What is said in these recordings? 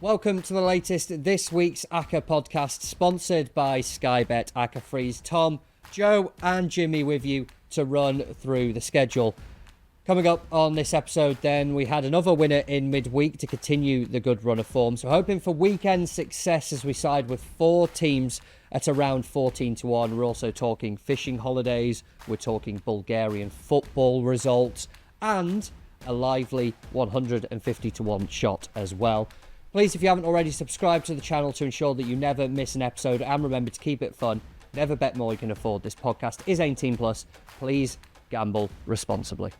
Welcome to the latest This Week's Acca podcast, sponsored by Sky Bet Acca Freeze. Tom, Joe and Jimmy with you to run through the schedule. Coming up on this episode then, we had another winner in midweek to continue the good run of form. So hoping for weekend success as we side with 4 teams at around 14 to 1. We're also talking fishing holidays, we're talking Bulgarian football results, and a lively 150 to 1 shot as well. Please, if you haven't already, subscribe to the channel to ensure that you never miss an episode, and remember to keep it fun. Never bet more you can afford. This podcast is 18 plus. Please gamble responsibly.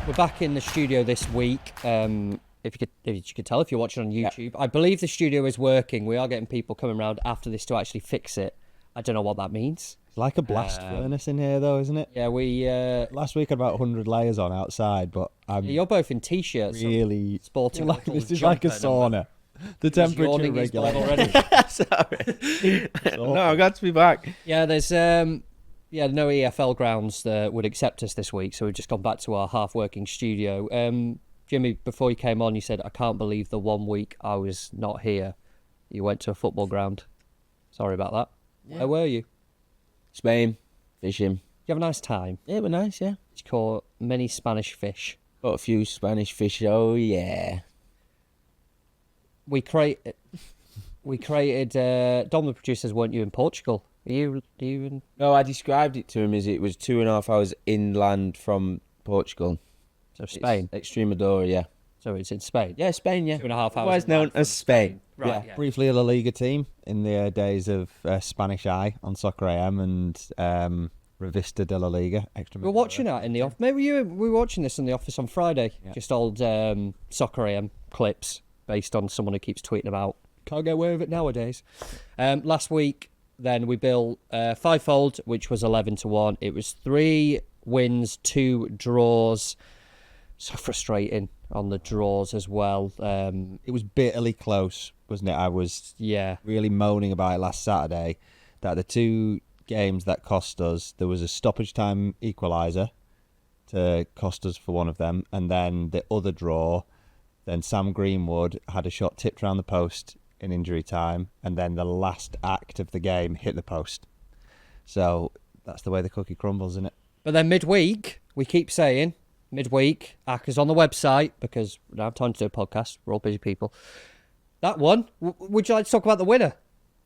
We're back in the studio this week. If you could tell if you're watching on YouTube, I believe the studio is working. We are getting people coming around after this to actually fix it. I don't know what that means. It's like a blast furnace in here, though, isn't it? Yeah, we... Last week I had about 100 layers on outside, but I'm you're both in T-shirts. really... Sporting like, this is like a sauna. The temperature regulator. Already. Sorry. No, I've got to be back. Yeah, there's no EFL grounds that would accept us this week, so we've just gone back to our half-working studio. Jimmy, before you came on, you said, I can't believe the 1 week I was not here. You went to a football ground. Sorry about that. Yeah. Where were you? Spain, fishing. Did you have a nice time? Yeah, it was nice, yeah. Did you caught many Spanish fish? Got a few Spanish fish, oh yeah. We created Dom the producers, weren't you in Portugal? Are you in... No, I described it to him as it was 2.5 hours inland from Portugal. So Spain? It's Extremadura, yeah. So it's in Spain? Yeah, Spain, yeah. 2.5 hours. Otherwise known as Spain. Right, yeah. Briefly a La Liga team in the days of Spanish Eye on Soccer AM and Revista de la Liga. We were watching that in the office. Maybe we were watching this in the office on Friday. Yeah. Just old Soccer AM clips based on someone who keeps tweeting about can't get away with it nowadays. Last week, then, we built fivefold, which was 11 to 1. It was 3 wins, 2 draws. So frustrating on the draws as well. It was bitterly close, wasn't it? I was really moaning about it last Saturday that the 2 games that cost us, there was a stoppage time equaliser to cost us for one of them, and then the other draw, then Sam Greenwood had a shot tipped around the post in injury time, and then the last act of the game hit the post. So that's the way the cookie crumbles, isn't it? But then midweek, we keep saying, midweek, Acca's on the website, because we don't have time to do a podcast. We're all busy people. That one, would you like to talk about the winner?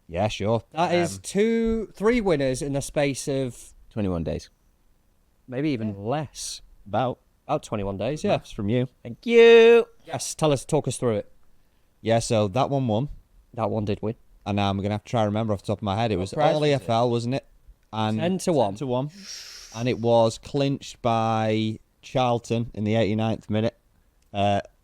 Yeah, sure. That is 3 winners in the space of 21 days. Maybe even less. About 21 days, yeah. That's from you. Thank you. Yes, talk us through it. Yeah, so that one won. That one did win. And now I'm going to have to try and remember off the top of my head. It was all EFL, wasn't it? And 10 to 1. 10 to 1. And it was clinched by Charlton in the 89th minute.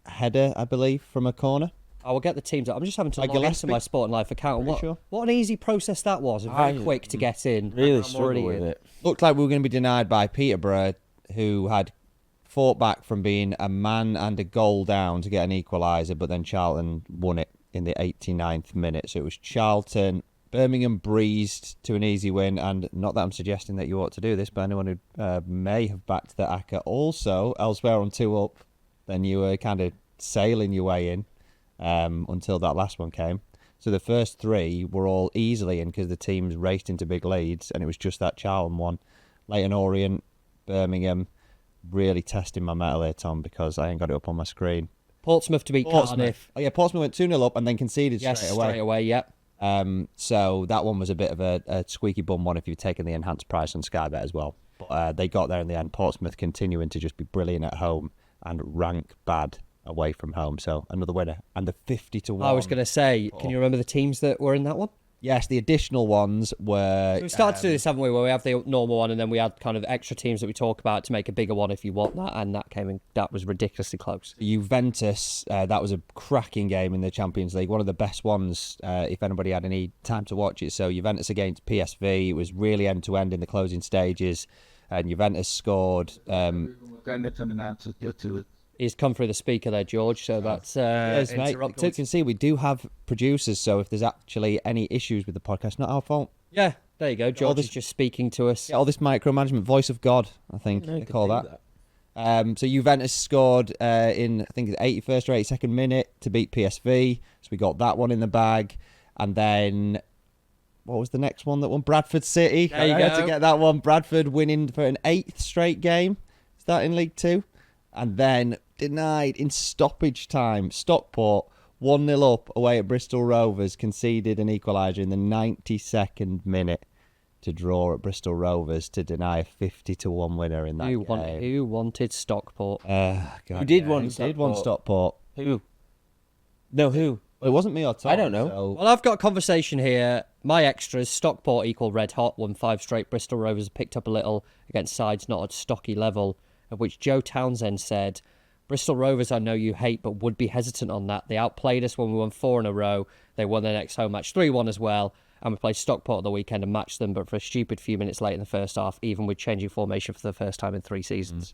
Header, I believe, from a corner. I will get the teams up. I'm just having to log into my Sporting Life account. What an easy process that was. Very quick to get in. Really struggled with it. Looked like we were going to be denied by Peterborough, who had fought back from being a man and a goal down to get an equaliser, but then Charlton won it in the 89th minute. So it was Charlton. Birmingham breezed to an easy win, and not that I'm suggesting that you ought to do this, but anyone who may have backed the Acca also elsewhere on 2 up, then you were kind of sailing your way in until that last one came. So the first 3 were all easily in because the teams raced into big leads, and it was just that Charlton one. Leyton Orient, Birmingham, really testing my mettle here, Tom, because I ain't got it up on my screen. Portsmouth to beat Cardiff. Oh yeah, Portsmouth went 2-0 up and then conceded straight away. Straight away, yep. So that one was a bit of a squeaky bum one if you've taken the enhanced price on Sky Bet as well. But they got there in the end. Portsmouth continuing to just be brilliant at home and rank bad away from home. So another winner. And the 50 to 1. I was going to say, can you remember the teams that were in that one? Yes, the additional ones were... So we started to do this, haven't we, where we have the normal one and then we had kind of extra teams that we talk about to make a bigger one if you want that, and that came in, that was ridiculously close. Juventus, that was a cracking game in the Champions League, one of the best ones if anybody had any time to watch it. So Juventus against PSV, it was really end-to-end in the closing stages, and Juventus scored... He's come through the speaker there, George, so that's interrupted. You can see we do have producers, so if there's actually any issues with the podcast, not our fault. Yeah, there you go. George is just speaking to us. Yeah, all this micromanagement, voice of God, I think they call that. So Juventus scored in, I think, the 81st or 82nd minute to beat PSV. So we got that one in the bag. And then, what was the next one that won? Bradford City. There you Had go. to get that one. Bradford winning for an 8th straight game. Is that in League Two? And then denied in stoppage time. Stockport 1-0 up away at Bristol Rovers, conceded an equaliser in the 92nd minute to draw at Bristol Rovers to deny a 50-1 winner in that game. Who wanted Stockport? God, Who did want who did want Stockport? Who? No, who? Well, it wasn't me or Tom. I don't know. So... Well, I've got a conversation here. My extras, Stockport equal red hot, won 5 straight. Bristol Rovers picked up a little against sides not at stocky level, of which Joe Townsend said, Bristol Rovers I know you hate, but would be hesitant on that. They outplayed us when we won 4 in a row. They won their next home match 3-1 as well. And we played Stockport at the weekend and matched them, but for a stupid few minutes late in the first half, even with changing formation for the first time in 3 seasons.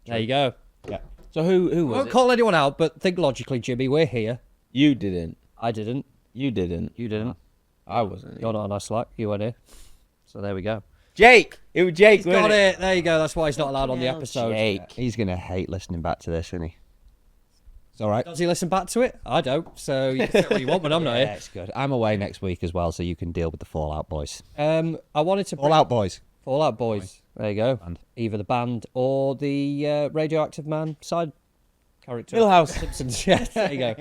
There you go. Yeah. So who was Won't it? call anyone out, but think logically, Jimmy. We're here. You didn't. I didn't. You didn't. You didn't. I wasn't. You're not on our Slack. You weren't here. So there we go. Jake. It was Jake. He's got it. There you go. That's why he's not allowed on the episode. Jake. He's going to hate listening back to this, isn't he? It's all right. Does he listen back to it? I don't. So you can say what you want when I'm not Yeah, here. it's good. I'm away next week as well, so you can deal with the Fallout Boys. I wanted to bring Fallout Boys. Fallout Boys. There you go. Band. Either the band or the Radioactive Man side character. Millhouse. Simpsons. Yeah, there you go.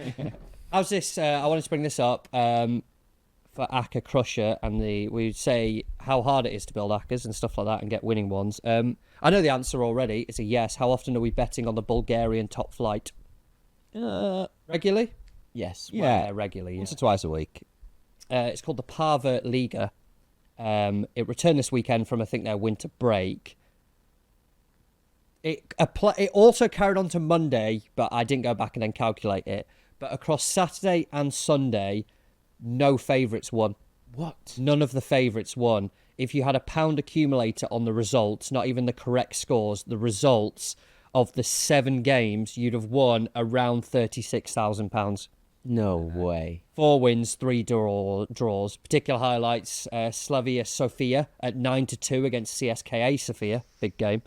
How's this? I wanted to bring this up for Acca Crusher, and we say how hard it is to build Accas and stuff like that and get winning ones. I know the answer already. It's a yes. How often are we betting on the Bulgarian top flight? Regularly? Yes. Yeah, regularly. once or twice a week. It's called the Parva Liga. It returned this weekend from, I think, their winter break. It also carried on to Monday, but I didn't go back and then calculate it. But across Saturday and Sunday, no favourites won. What? None of the favourites won. If you had a pound accumulator on the results, not even the correct scores, the results of the 7 games, you'd have won around £36,000. No way. 4 wins, 3 draws. Particular highlights: Slavia Sofia at 9-2 against CSKA Sofia, big game.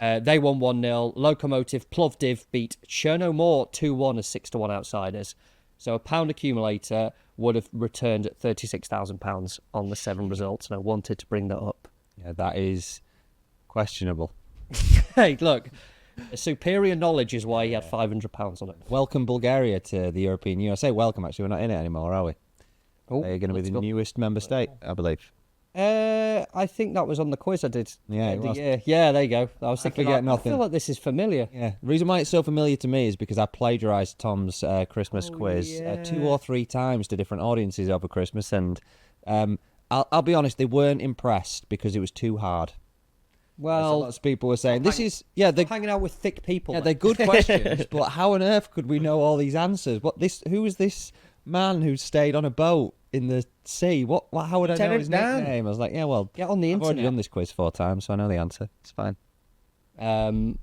They won 1-0. Lokomotiv Plovdiv beat Chernomor 2-1 as 6-1 outsiders. So a pound accumulator would have returned £36,000 on the 7 results, and I wanted to bring that up. Yeah, that is questionable. Hey, look, superior knowledge is why he had £500 on it. Welcome Bulgaria to the European Union. I say welcome, actually. We're not in it anymore, are we? Oh, They're going to be let's the go. newest member state, I believe. I think that was on the quiz I did. Yeah, it was. Yeah, there you go. I was thinking, forget I nothing. feel like this is familiar. Yeah. The reason why it's so familiar to me is because I plagiarised Tom's Christmas quiz yeah. 2 or 3 times to different audiences over Christmas, and I'll be honest, they weren't impressed because it was too hard. Well, lots of people were saying this is they're hanging out with thick people. they're good questions, but how on earth could we know all these answers? Who is this man who stayed on a boat in the sea? How would I know Lieutenant his Dan. nickname? I was like, yeah, well, Get on the I've already internet. done this quiz 4 times, so I know the answer. It's fine. I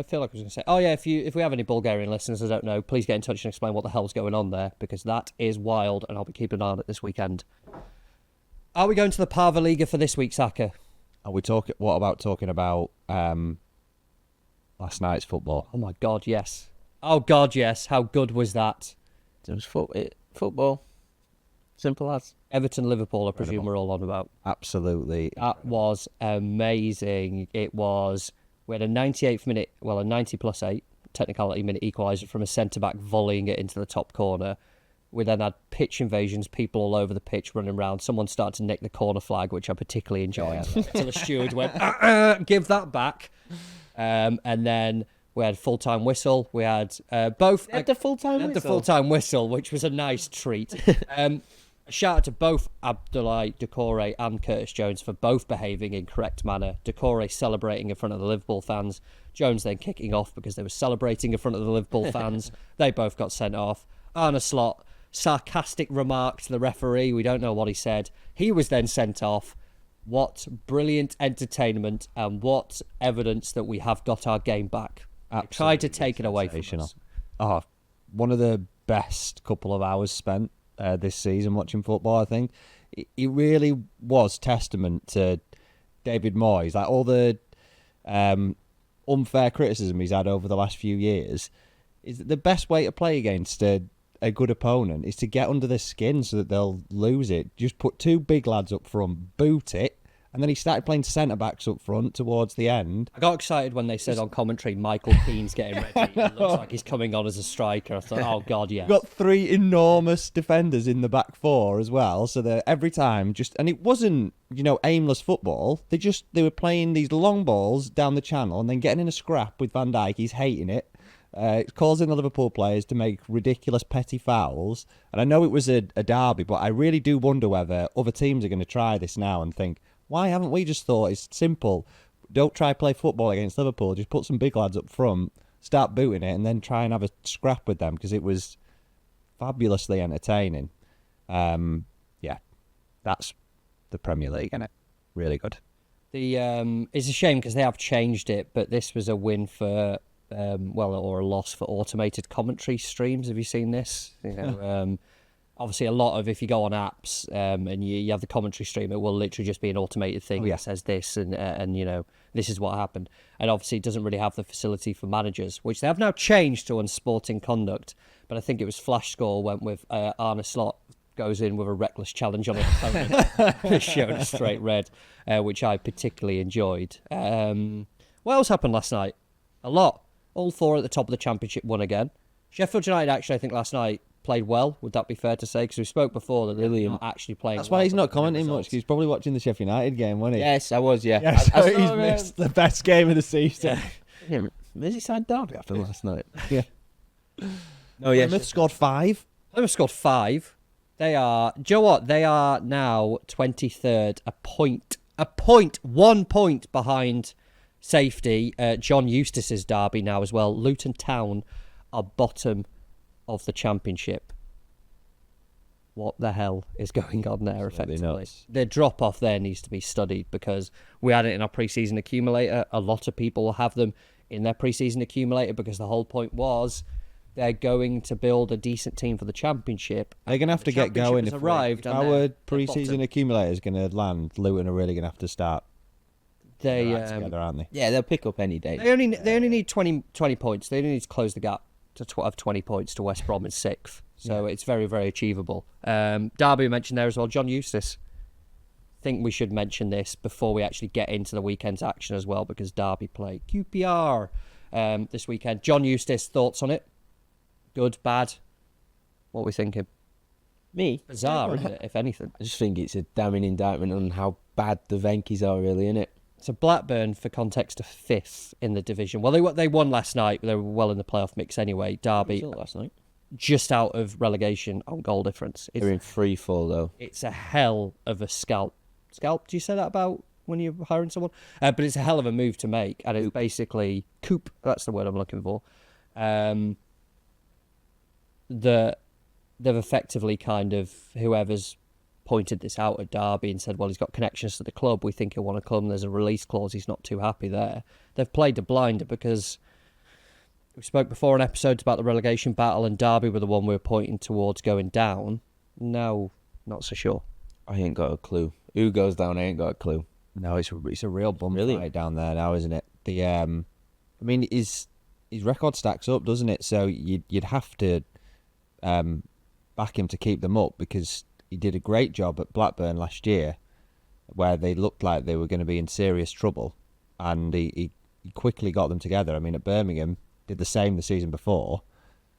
feel like I was going to say, oh yeah, if we have any Bulgarian listeners, I don't know, please get in touch and explain what the hell's going on there, because that is wild, and I'll be keeping an eye on it this weekend. Are we going to the Parva Liga for this week's Acca? Are we talking? What about talking about last night's football? Oh my God, yes. Oh God, yes. How good was that? It was football. Simple as. Everton, Liverpool, I presume we're all on about. Absolutely. That was amazing. We had a 98th minute, a 90 plus 8 technicality minute equaliser from a centre-back volleying it into the top corner. We then had pitch invasions, people all over the pitch running around. Someone started to nick the corner flag, which I particularly enjoyed. Until the steward went, give that back. And then we had full-time whistle. We had both... They had the full-time had the whistle? full-time whistle, which was a nice treat. A shout out to both Abdoulaye Doucouré and Curtis Jones for both behaving in correct manner. Doucouré celebrating in front of the Liverpool fans. Jones then kicking off because they were celebrating in front of the Liverpool fans. They both got sent off. Arne Slot, sarcastic remark to the referee. We don't know what he said. He was then sent off. What brilliant entertainment, and what evidence that we have got our game back. I tried to take it away from us. Oh, one of the best couple of hours spent this season watching football, I think. It really was testament to David Moyes. Like all the unfair criticism he's had over the last few years is that the best way to play against a good opponent is to get under their skin so that they'll lose it. Just put two big lads up front, boot it, and then he started playing centre-backs up front towards the end. I got excited when they said on commentary, Michael Keane's getting ready. It looks like he's coming on as a striker. I thought, oh, God, yes. Got three enormous defenders in the back four as well, so that every time and it wasn't, aimless football. They were playing these long balls down the channel and then getting in a scrap with Van Dijk. He's hating it. It's causing the Liverpool players to make ridiculous petty fouls. And I know it was a derby, but I really do wonder whether other teams are going to try this now and think, why haven't we just thought it's simple? Don't try play football against Liverpool. Just put some big lads up front, start booting it, and then try and have a scrap with them, because it was fabulously entertaining. That's the Premier League, isn't it? Really good. It's a shame because they have changed it, but this was a win for, or a loss for automated commentary streams. Have you seen this? Obviously, a lot of, if you go on apps and you have the commentary stream, it will literally just be an automated thing that says this and this is what happened. And obviously, it doesn't really have the facility for managers, which they have now changed to unsporting conduct. But I think it was Flash Score went with Arne Slot goes in with a reckless challenge on an opponent, showed a straight red, which I particularly enjoyed. What else happened last night? A lot. All four at the top of the Championship won again. Sheffield United, actually, I think last night played well. Would that be fair to say? Because we spoke before that they're not actually playing. That's why he's not commenting much. Because he's probably watching the Sheffield United game, wasn't he? Yes, I was. Yeah. So he's missed the best game of the season. Yeah, Merseyside derby happened last night. Yeah. No, yeah. Plymouth scored 5. Plymouth scored 5. They are. Do you know what? They are now 23rd. A point, 1 point behind safety. John Eustace's derby now as well. Luton Town are bottom of the Championship. What the hell is going on there, effectively? The drop-off there needs to be studied, because we had it in our pre-season accumulator. A lot of people have them in their pre-season accumulator because the whole point was they're going to build a decent team for the Championship. They're going to have to get going. If our pre-season accumulator is going to land, Luton are really going to have to start together, aren't they? Yeah, they'll pick up any day. They only need 20 points. They only need to close the gap of 20 points to West Brom in 6th. So it's very, very achievable. Derby mentioned there as well. John Eustace. I think we should mention this before we actually get into the weekend's action as well, because Derby play QPR this weekend. John Eustace, thoughts on it? Good, bad? What are we thinking? Me? Bizarre, isn't it, if anything? I just think it's a damning indictment on how bad the Venkies are, really, isn't it? So Blackburn, for context, are 5th in the division. Well, they won last night. They were well in the playoff mix anyway. Derby, last night, just out of relegation on goal difference. They're in free fall, though. It's a hell of a scalp. Scalp? Do you say that about when you're hiring someone? But it's a hell of a move to make, and it's basically coup. That's the word I'm looking for. They've effectively kind of, whoever's pointed this out at Derby and said, well, he's got connections to the club, we think he'll want to come, there's a release clause, he's not too happy there. They've played a blinder, because we spoke before in episodes about the relegation battle, and Derby were the one we were pointing towards going down. No, not so sure. I ain't got a clue. Who goes down? I ain't got a clue. No, it's a real bum fight down there now, isn't it? His record stacks up, doesn't it? So you'd have to back him to keep them up, because he did a great job at Blackburn last year, where they looked like they were going to be in serious trouble, and he quickly got them together. I mean, at Birmingham, did the same the season before.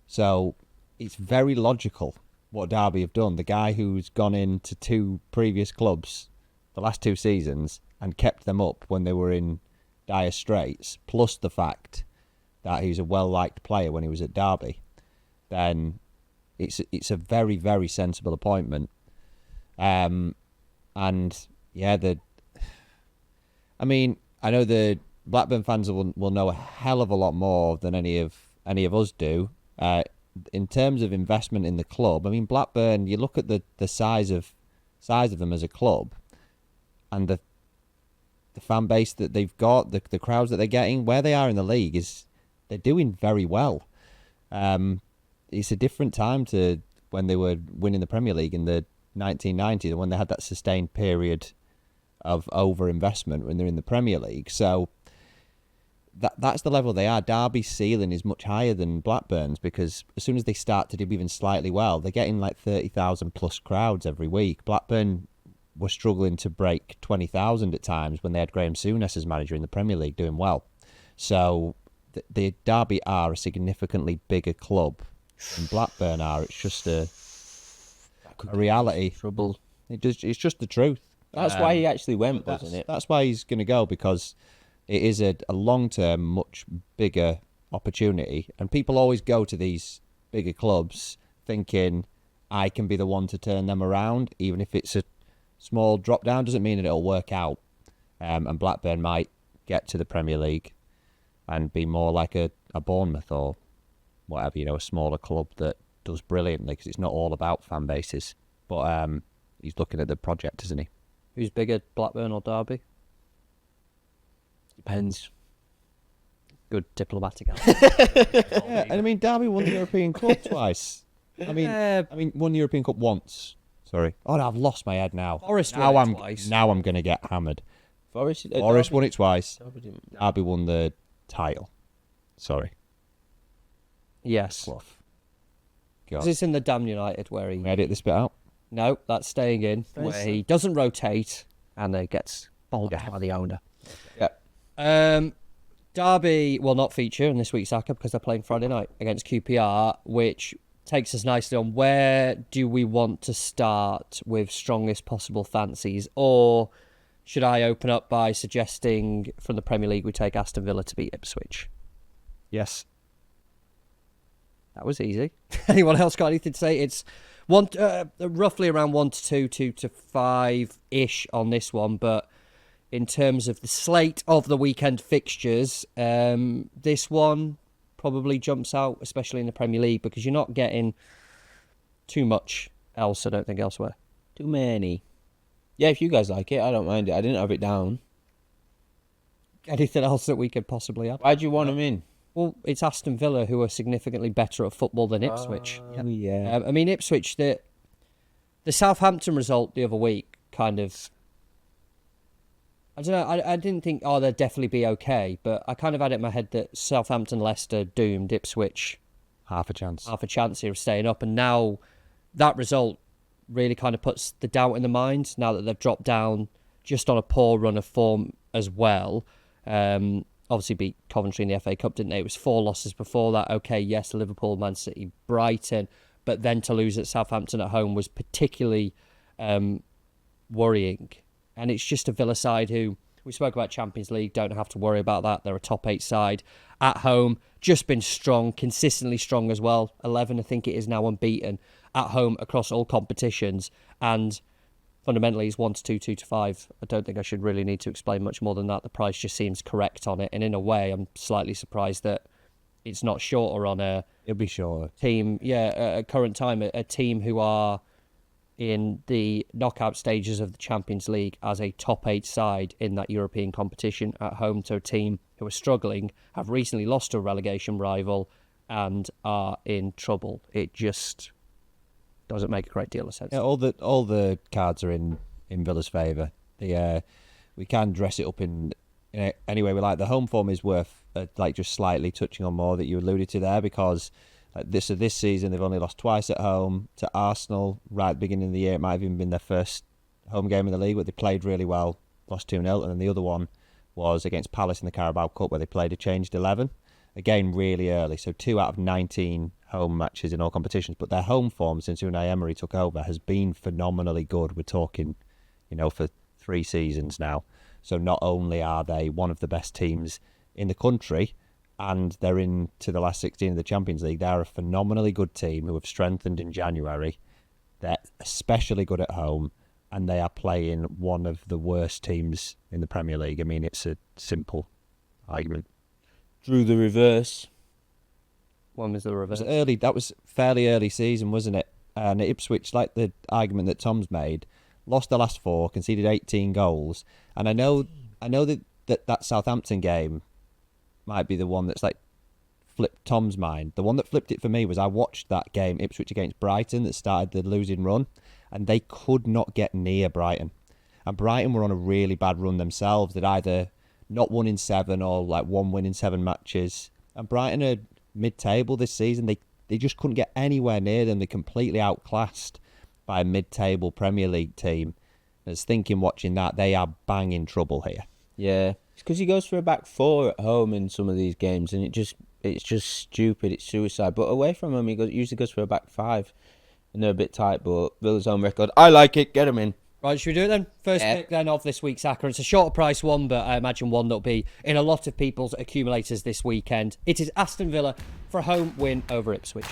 So it's very logical what Derby have done. The guy who's gone into 2 previous clubs the last 2 seasons and kept them up when they were in dire straits, plus the fact that he was a well-liked player when he was at Derby, then it's a very, very sensible appointment. I know the Blackburn fans will know a hell of a lot more than any of us do. In terms of investment in the club, I mean, Blackburn, you look at the size of them as a club, and the fan base that they've got, the crowds that they're getting, where they are in the league, they're doing very well. It's a different time to when they were winning the Premier League in the 1990s, when they had that sustained period of over-investment when they're in the Premier League. So that's the level they are. Derby's ceiling is much higher than Blackburn's because as soon as they start to do even slightly well, they're getting like 30,000 plus crowds every week. Blackburn were struggling to break 20,000 at times when they had Graham Souness as manager in the Premier League doing well. So the Derby are a significantly bigger club than Blackburn are. It's just a reality. Trouble. It's just the truth. That's why he actually went, wasn't it? That's why he's going to go, because it is a long-term, much bigger opportunity. And people always go to these bigger clubs thinking, I can be the one to turn them around. Even if it's a small drop-down, doesn't mean that it'll work out. And Blackburn might get to the Premier League and be more like a Bournemouth or whatever, a smaller club that does brilliantly, because it's not all about fan bases. But he's looking at the project, isn't he? Who's bigger, Blackburn or Derby? Depends. Good diplomatic answer. Yeah, and I mean, Derby won the European Cup twice. I mean, won the European Cup once. Sorry. Oh, no, I've lost my head now. Forest now won it I'm twice. Now I'm going to get hammered. Forest won it twice. Derby won the title. Sorry. Yes. Clough. Is this in the Damn United where he... Can we edit this bit out? No, that's staying in, where he doesn't rotate and gets bowled by the owner. Yeah. Derby will not feature in this week's Acca because they're playing Friday night against QPR, which takes us nicely on where do we want to start with strongest possible fancies, or should I open up by suggesting from the Premier League we take Aston Villa to beat Ipswich? Yes. That was easy. Anyone else got anything to say? It's roughly around 1 to 2, 2 to 5-ish on this one, but in terms of the slate of the weekend fixtures, this one probably jumps out, especially in the Premier League, because you're not getting too much else, I don't think, elsewhere. Too many. Yeah, if you guys like it, I don't mind it. I didn't have it down. Anything else that we could possibly have? Why'd you want them in? Well, it's Aston Villa who are significantly better at football than Ipswich. Oh, yeah. I mean, Ipswich, the Southampton result the other week kind of... I don't know, I didn't think, they'd definitely be okay, but I kind of had it in my head that Southampton, Leicester doomed Ipswich. Half a chance here of staying up, and now that result really kind of puts the doubt in the mind, now that they've dropped down just on a poor run of form as well. Obviously beat Coventry in the FA Cup, didn't they? It was 4 losses before that. Okay, yes, Liverpool, Man City, Brighton, but then to lose at Southampton at home was particularly worrying. And it's just a Villa side who, we spoke about Champions League, don't have to worry about that. They're a top 8 side. At home, just been strong, consistently strong as well. 11, I think it is now, unbeaten at home across all competitions. And fundamentally, it's 1 to 2, 2 to 5. I don't think I should really need to explain much more than that. The price just seems correct on it. And in a way, I'm slightly surprised that it's not shorter on a... It'll be shorter. Team, at current time, a team who are in the knockout stages of the Champions League as a top 8 side in that European competition at home to a team who are struggling, have recently lost to a relegation rival and are in trouble. It just doesn't make a great deal of sense. Yeah, all the cards are in Villa's favour. We can dress it up in any way we like. The home form is worth just slightly touching on more that you alluded to there, because this season they've only lost twice at home to Arsenal right at the beginning of the year. It might have even been their first home game in the league, but they played really well, lost 2-0, and then the other one was against Palace in the Carabao Cup, where they played a changed 11, again really early. So 2 out of 19 home matches in all competitions, but their home form since Unai Emery took over has been phenomenally good. We're talking, for 3 seasons now. So not only are they one of the best teams in the country, and they're into the last 16 of the Champions League, they're a phenomenally good team who have strengthened in January. They're especially good at home, and they are playing one of the worst teams in the Premier League. I mean, it's a simple argument. Drew the reverse. When was the reverse? That was fairly early season, wasn't it? And Ipswich, like the argument that Tom's made, lost the last 4, conceded 18 goals. And I know that Southampton game might be the one that's flipped Tom's mind. The one that flipped it for me was I watched that game, Ipswich against Brighton, that started the losing run, and they could not get near Brighton. And Brighton were on a really bad run themselves. They'd either not won in 7 or like 1 win in 7 matches. And Brighton are mid-table this season. They just couldn't get anywhere near them. They're completely outclassed by a mid-table Premier League team. I was thinking, watching that, they are bang in trouble here. Yeah, it's because he goes for a back 4 at home in some of these games, and it's just stupid. It's suicide. But away from him, usually goes for a back 5, and they're a bit tight. But Villa's on record. I like it. Get him in. Right, should we do it then? First pick then of this week's Acca. It's a shorter price one, but I imagine one that'll be in a lot of people's accumulators this weekend. It is Aston Villa for a home win over Ipswich.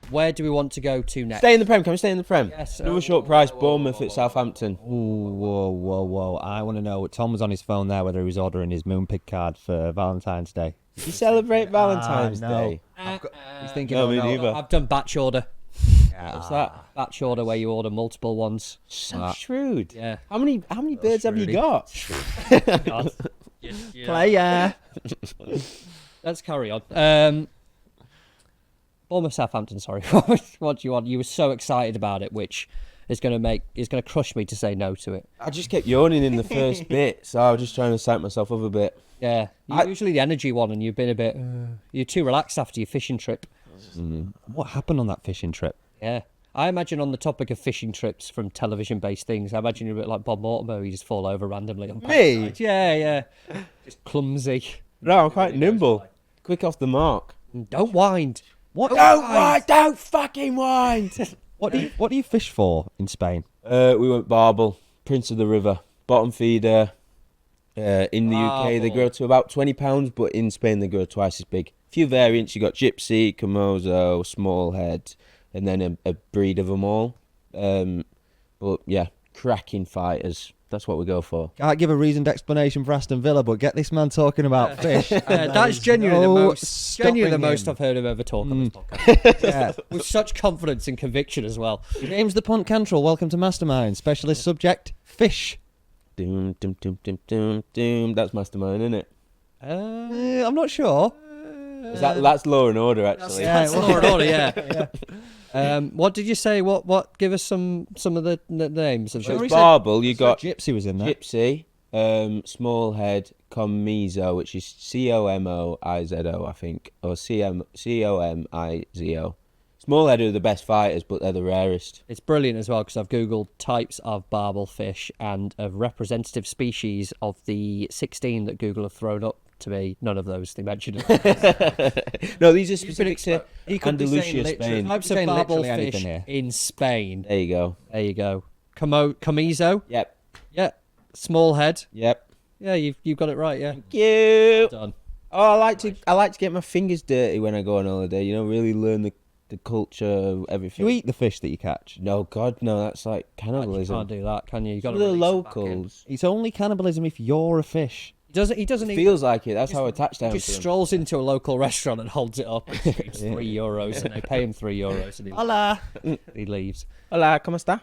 Where do we want to go to next? Stay in the Prem. Can we stay in the Prem? Yes. Another short price. Bournemouth at Southampton. Ooh, whoa. I want to know. Tom was on his phone there, whether he was ordering his Moonpig card for Valentine's Day. Did you celebrate Valentine's no. Day? He's thinking, No, me neither. I've done batch order. What's that? Batch order where you order multiple ones. So shrewd. Yeah. How many birds have you got? God. Player. Let's carry on. Bournemouth Southampton, sorry. What do you want? You were so excited about it, which is going to crush me to say no to it. I just kept yawning in the first bit, so I was just trying to psych myself up a bit. Yeah, you're usually the energy one, and you've been a bit. You're too relaxed after your fishing trip. What happened on that fishing trip? Yeah, I imagine on the topic of fishing trips from television-based things, I imagine you're a bit like Bob Mortimer. You just fall over randomly. On Me? backside. Yeah, just clumsy. No, I'm quite nimble. Quick off the mark. Don't wind. What? Don't fucking wind! What do you fish for in Spain? We went barbel, Prince of the River, bottom feeder. In the UK, they grow to about £20, but in Spain, they grow twice as big. Few variants. You got Gypsy, Camozo, Smallhead, and then a breed of them all. But yeah, cracking fighters. That's what we go for. Can't give a reasoned explanation for Aston Villa, but get this man talking about fish. That's genuinely the most I've heard him ever talk on this podcast. Yeah. With such confidence and conviction as well. James the Punt Cantrell, welcome to Mastermind. Specialist subject, fish. Doom, doom, doom, doom, doom, doom. That's Mastermind, isn't it? I'm not sure. That's Law and Order, actually. That's Law and Order, yeah. What did you say? What? Give us some of the names. Of So the... it's barbel. You got Gypsy was in there. Gypsy, Smallhead, Comizo, which is Comoizo, I think, or Comizo. Smallhead are the best fighters, but they're the rarest. It's brilliant as well because I've googled types of barbel fish and a representative species of the 16 that Google have thrown up to me. None of those they mentioned. No, these are specific to He could be Andalusia, saying Spain. Types of saying barbel literally anything fish here. in Spain. There you go. Comizo. Yep. Yeah. Smallhead. Yep. Yeah, you've got it right. Yeah. Thank you. Done. Oh, I like to get my fingers dirty when I go on holiday. You know, really learn the culture, everything. You eat the fish that you catch. No, God, no. That's like You cannibalism. can't do that, can you? You got Some to of the release it back in. locals. It's only cannibalism if you're a fish. He doesn't It even. feels like it. That's how I touch down He to just them. strolls into a local restaurant and holds it up and screams €3 and they pay him €3 and Hola. he leaves. Hola, ¿cómo está?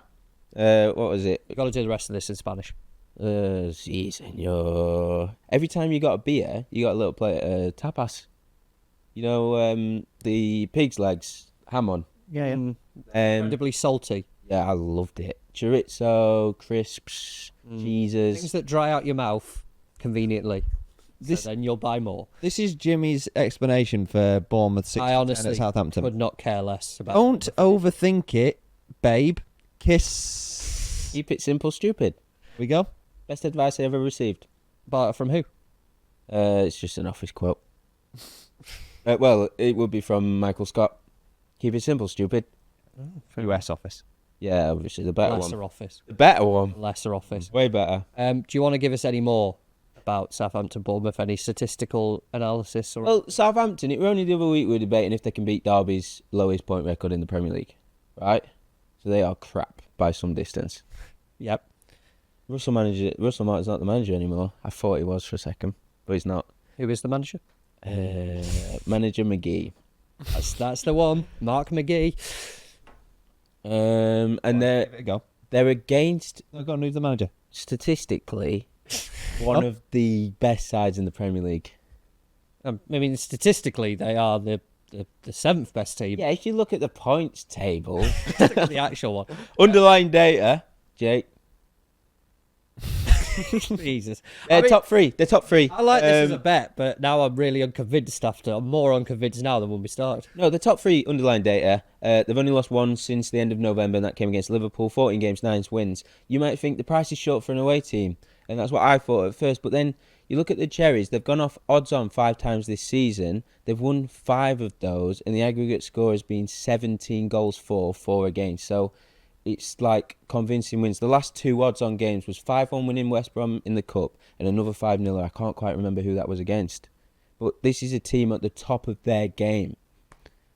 What was it? You've got to do the rest of this in Spanish. Sí, señor. Every time you got a beer, you got a little plate of tapas. You know, the pig's legs, ham on. Yeah. Incredibly salty. Yeah, I loved it. Chorizo, crisps, cheeses. Things that dry out your mouth conveniently. So then you'll buy more. This is Jimmy's explanation for Bournemouth 6 I honestly at Southampton. could not care less about Don't overthink it, babe. Kiss. Keep it simple, stupid. We go. Best advice I ever received. But from who? It's just an office quote. Well, it would be from Michael Scott. Keep it simple, stupid. US office. Yeah, obviously the better Lesser one. office. The better one. Lesser office. Way better. Do you want to give us any more about Southampton Bournemouth? Any statistical analysis? Or Well, Southampton, it were only the other week we were debating if they can beat Derby's lowest point record in the Premier League. Right? So they are crap by some distance. Yep. Russell Martin's not the manager anymore. I thought he was for a second, but he's not. Who is the manager? Manager McGee. That's the one. Mark McGee. And There you go. they're against, I've got to move the manager. statistically, one of the best sides in the Premier League. I mean, statistically, they are the seventh best team. Yeah, if you look at the points table, The actual one. underlying data, Jake, Jesus. They're top three. They're top three. I like this as a bet, but now I'm really unconvinced after. I'm more unconvinced now than when we started. No, the top three underlying data. They've only lost one since the end of November, and that came against Liverpool. 14 games, 9 wins. You might think the price is short for an away team, and that's what I thought at first. But then you look at the Cherries. They've gone off odds on 5 times this season. They've won 5 of those, and the aggregate score has been 17 goals for, 4 against. So it's like convincing wins. The last 2 odds-on games was 5-1 winning West Brom in the Cup and another 5-0. I can't quite remember who that was against. But this is a team at the top of their game.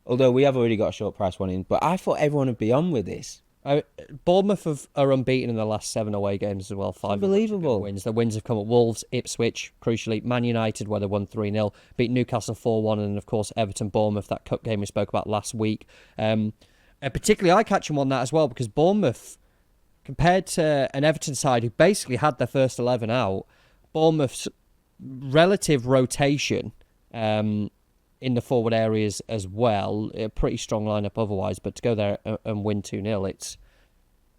Although we have already got a short price one in. But I thought everyone would be on with this. Bournemouth are unbeaten in the last 7 away games as well. 5 Unbelievable wins. The wins have come at Wolves, Ipswich, crucially, Man United, where they won 3-0, beat Newcastle 4-1, and of course Everton, Bournemouth, that cup game we spoke about last week. Particularly eye-catching one that as well, because Bournemouth, compared to an Everton side who basically had their first 11 out, Bournemouth's relative rotation in the forward areas as well, a pretty strong lineup otherwise, but to go there and win 2-0, it's,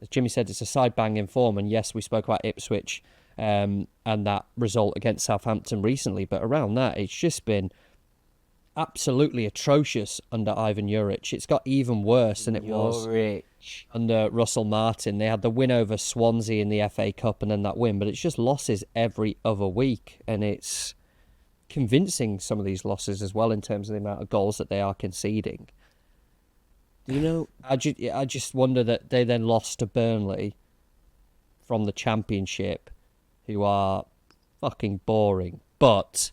as Jimmy said, it's a side bang in form. And yes, we spoke about Ipswich and that result against Southampton recently, but around that, it's just been absolutely atrocious under Ivan Juric. It's got even worse than it was under Russell Martin. They had the win over Swansea in the FA Cup and then that win, but it's just losses every other week, and it's convincing, some of these losses as well, in terms of the amount of goals that they are conceding. Do you know, I just wonder that they then lost to Burnley from the Championship, who are fucking boring, but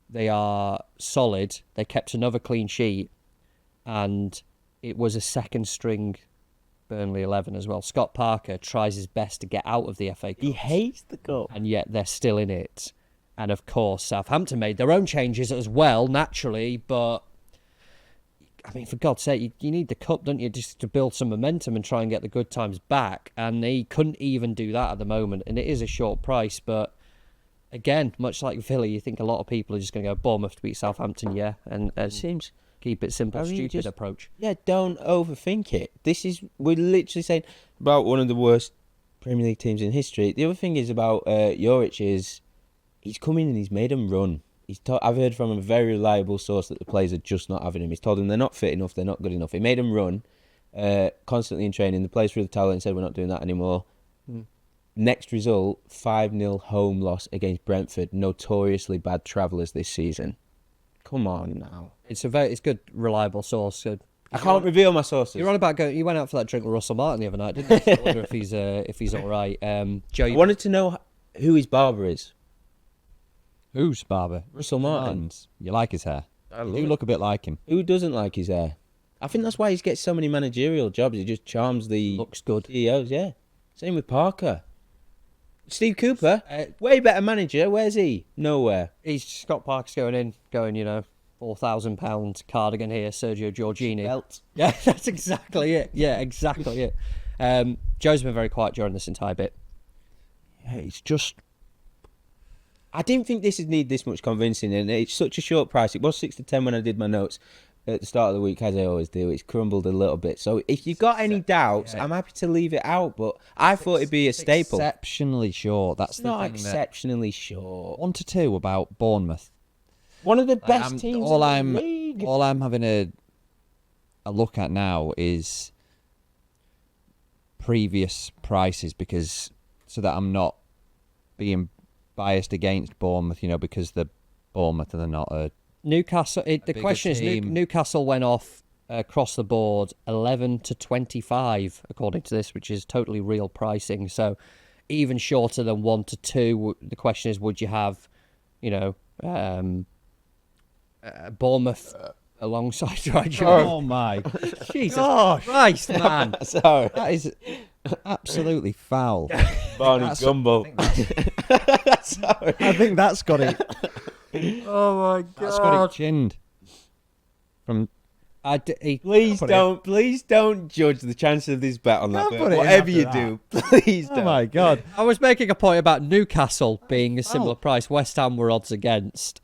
they are solid. They kept another clean sheet, and it was a second string Burnley 11 as well. Scott Parker tries his best to get out of the FA Cup. he hates the cup. And yet they're still in it. And of course, Southampton made their own changes as well, naturally, but I mean, for God's sake, you need the cup, don't you, just to build some momentum and try and get the good times back. And they couldn't even do that at the moment. And it is a short price, but again, much like Villa, you think a lot of people are just going to go Bournemouth to beat Southampton, yeah, and Seems keep it simple, stupid approach. Yeah, don't overthink it. We're literally saying about one of the worst Premier League teams in history. The other thing is about Juric is he's come in and he's made them run. I've heard from a very reliable source that the players are just not having him. He's told them they're not fit enough, they're not good enough. He made them run constantly in training. The players threw the towel and said, we're not doing that anymore. Next result, 5-0 home loss against Brentford, notoriously bad travellers this season. Come on now. It's good, reliable source. Good. I can't reveal my sources. You're on about going. You went out for that drink with Russell Martin the other night, didn't you? I wonder if he's all right. Joe, I wanted to know who his barber is. Who's barber? Russell Martin. Martin's. You like his hair? I love You it. look a bit like him. Who doesn't like his hair? I think that's why he gets so many managerial jobs. He just charms the looks good. CEOs, yeah. Same with Parker. Steve Cooper, way better manager. Where's he? Nowhere. He's Scott Parker's going, £4,000 cardigan here, Sergio Giorgini. Belt. Yeah, that's exactly it. Yeah, exactly it. Joe's been very quiet during this entire bit. Yeah, it's just... I didn't think this would need this much convincing, and it's such a short price. It was 6 to 10 when I did my notes at the start of the week, as I always do. It's crumbled a little bit. So if you've got any doubts, I'm happy to leave it out, but I thought it'd be a staple. Exceptionally short. That's It's not exceptionally short. 1 to 2 about Bournemouth. One of the best teams in the league. All I'm having a look at now is previous prices, because so that I'm not being biased against Bournemouth, because they're Bournemouth and they're not a Newcastle. The question is, team. Newcastle went off across the board 11 to 25, according to this, which is totally real pricing. So even shorter than 1 to 2. The question is, would you have, Bournemouth alongside Rigel? Oh my Jesus Christ, man! Sorry. That is absolutely foul. Barney Gumbo. Sorry. I think that's got it. Oh my God! That's got it chinned. From Please don't judge the chances of this bet on that. Don't put it in Whatever after you that. do, please don't. Oh my God! I was making a point about Newcastle being a similar price. West Ham were odds against.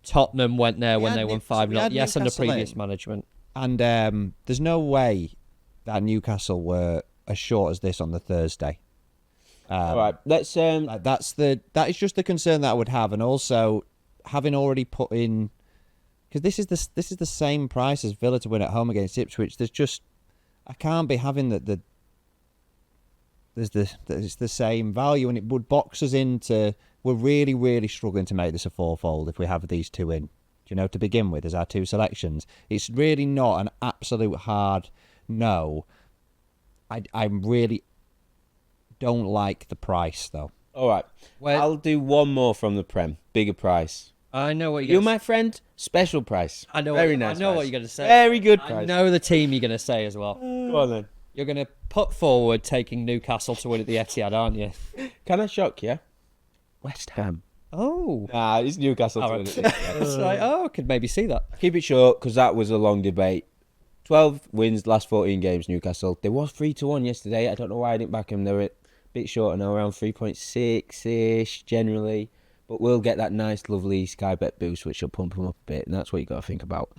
Tottenham went there when they won 5-0. Yes, under previous management. And there's no way that Newcastle were as short as this on the Thursday. All right, let's. That is just the concern that I would have, and also having already put in, because this is the same price as Villa to win at home against Ipswich. I can't be having there's the same value, and it would box us into. We're really, really struggling to make this a fourfold if we have these two in. To begin with, as our two selections. It's really not an absolute hard no. I really don't like the price, though. All right. Well, I'll do one more from the Prem. Bigger price. I know what you're my friend. Special price. I know. Very nice. I know price. what you're going to say. Very good price. I know the team you're going to say as well. Go on then. You're going to put forward taking Newcastle to win at the Etihad, aren't you? Can I shock you? West Ham. Oh. Nah, it's Newcastle to win at the Etihad. I could maybe see that. Keep it short, because that was a long debate. 12 wins, last 14 games, Newcastle. They was 3-1 yesterday. I don't know why I didn't back them. They were a bit short now, around 3.6-ish generally. But we'll get that nice, lovely Sky Bet boost, which will pump them up a bit. And that's what you got to think about.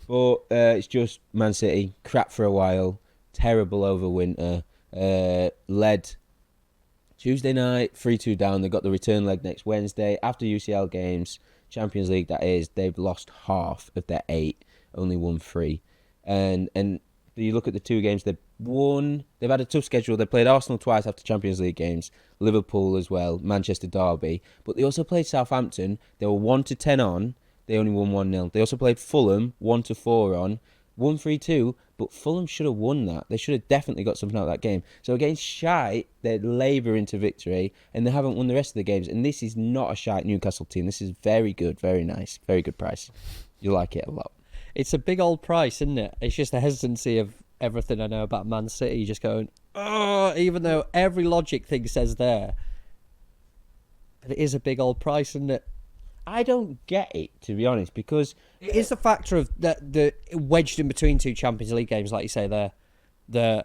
But it's just Man City, crap for a while, terrible over winter, led Tuesday night, 3-2 down. They've got the return leg next Wednesday. After UCL games, Champions League that is, they've lost half of their 8, only won 3. And you look at the 2 games they've won. They've had a tough schedule. They played Arsenal twice after Champions League games, Liverpool as well, Manchester Derby. But they also played Southampton. They were 1-10 on. They only won 1-0. They also played Fulham, 1-4 on, won 3-2. But Fulham should have won that. They should have definitely got something out of that game. So against shite, they labour into victory, and they haven't won the rest of the games. And this is not a shite Newcastle team. This is very good, very nice, very good price. You like it a lot. It's a big old price, isn't it? It's just the hesitancy of everything I know about Man City just going, oh, even though every logic thing says there. But it is a big old price, isn't it? I don't get it, to be honest, because it is the factor of the wedged in between 2 Champions League games, like you say there, the